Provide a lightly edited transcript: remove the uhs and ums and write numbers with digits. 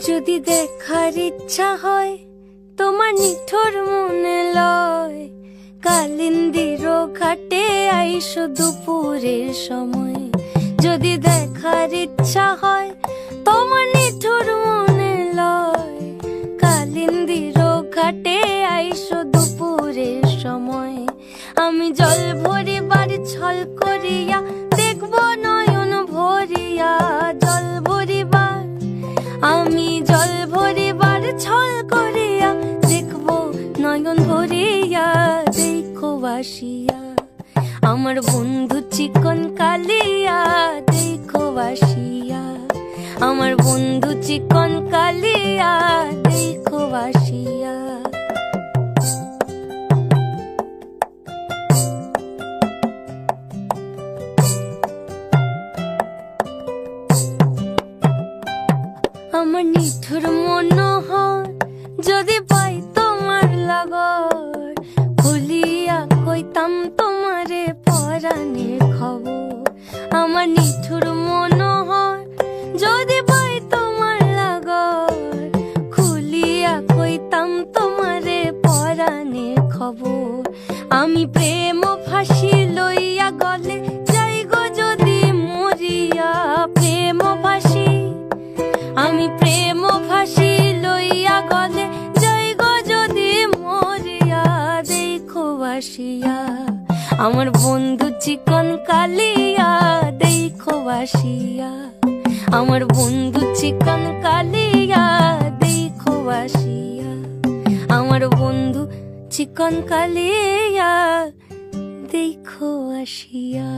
যদি দেখার ইচ্ছা হয় তোমার নিঠুর মনে লয়, কালিন্দির ঘাটে আইসো দুপুরের সময়। যদি দেখার ইচ্ছা হয় তোমার নিঠুর মনে লয়, কালিন্দির ঘাটে আইসো দুপুরের সময়। আমি জল ভরিবার ছল করিয়া দেখব নয়ন ভরিয়া, জল ভরিবার আমি জল ভরিবার ছল করিয়া দেখব নয়ন ভরিয়া। দেখো বাসিয়া আমার বন্ধু চিকন কালিয়া, দেখো বাসিয়া আমার বন্ধু চিকন কালিয়া, দেখো বাসিয়া। আমার নিঠুর মনোহর যদি পাই তোমার লাগর, খুলিয়া কইতাম তোমারে পরাণের খবর। আমার নিঠুর মনোহর যদি পাই তোমার লাগর, খুলিয়া কইতাম তোমারে পরাণের খবর। আমি প্রেম ফাঁসি লইয়া গলে যাই গো যদি মরিয়া, প্রেম ফাঁসি আমি প্রেম ফাঁসি লইয়া গলে যাই গো যদি মরিয়া। দেখো বাসিয়া আমার বন্ধু চিকন কালিয়া, দেখো বাসিয়া আমার বন্ধু চিকন কালিয়া, দেখো বাসিয়া আমার বন্ধু চিকন কালিয়া, দেখো আসিয়া।